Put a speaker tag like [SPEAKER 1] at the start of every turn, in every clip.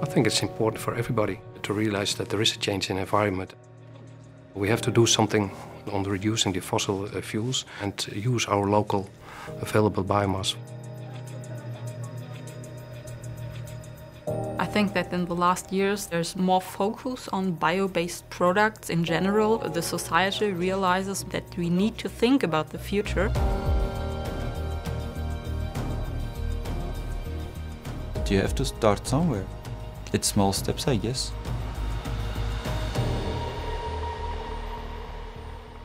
[SPEAKER 1] I think it's important for everybody to realize that there is a change in environment. We have to do something on reducing the fossil fuels and use our local available biomass.
[SPEAKER 2] I think that in the last years there's more focus on bio-based products in general. The society realizes that we need to think about the future.
[SPEAKER 3] You have to start somewhere. It's small steps, I guess.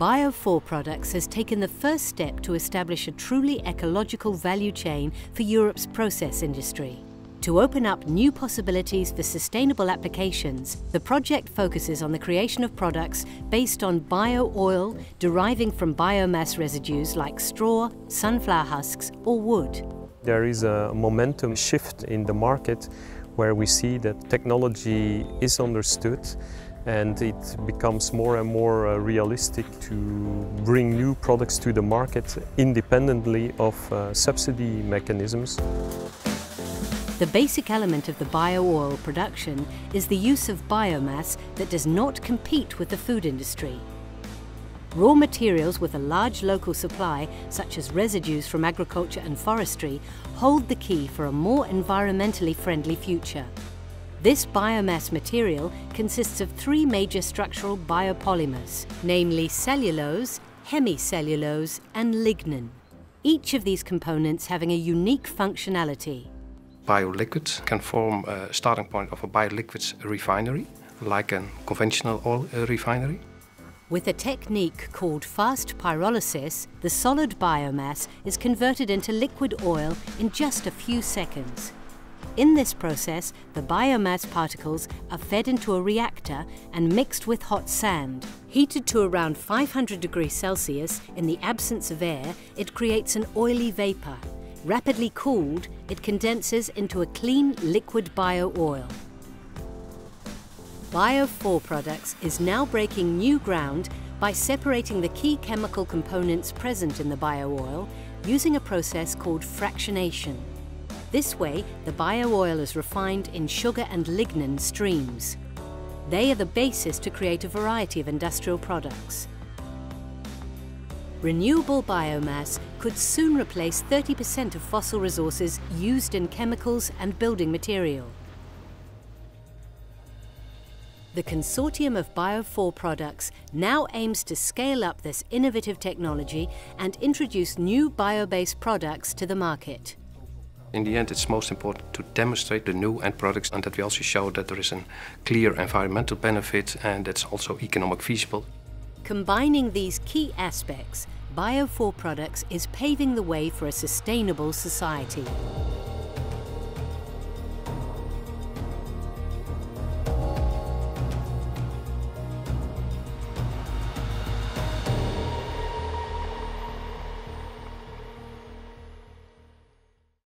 [SPEAKER 4] Bio4 Products has taken the first step to establish a truly ecological value chain for Europe's process industry. To open up new possibilities for sustainable applications, the project focuses on the creation of products based on bio-oil deriving from biomass residues like straw, sunflower husks or wood.
[SPEAKER 5] There is a momentum shift in the market where we see that technology is understood and it becomes more and more realistic to bring new products to the market independently of subsidy mechanisms.
[SPEAKER 4] The basic element of the bio-oil production is the use of biomass that does not compete with the food industry. Raw materials with a large local supply, such as residues from agriculture and forestry, hold the key for a more environmentally friendly future. This biomass material consists of three major structural biopolymers, namely cellulose, hemicellulose and lignin. Each of these components having a unique functionality.
[SPEAKER 1] Bioliquids can form a starting point of a bioliquids refinery, like a conventional oil refinery.
[SPEAKER 4] With a technique called fast pyrolysis, the solid biomass is converted into liquid oil in just a few seconds. In this process, the biomass particles are fed into a reactor and mixed with hot sand. Heated to around 500 degrees Celsius in the absence of air, it creates an oily vapor. Rapidly cooled, it condenses into a clean liquid bio-oil. Bio4 Products is now breaking new ground by separating the key chemical components present in the bio-oil using a process called fractionation. This way, the bio-oil is refined in sugar and lignin streams. They are the basis to create a variety of industrial products. Renewable biomass could soon replace 30% of fossil resources used in chemicals and building material. The consortium of Bio4 Products now aims to scale up this innovative technology and introduce new bio-based products to the market.
[SPEAKER 1] In the end, it's most important to demonstrate the new end products and that we also show that there is a clear environmental benefit and it's also economic feasible.
[SPEAKER 4] Combining these key aspects, Bio4 Products is paving the way for a sustainable society.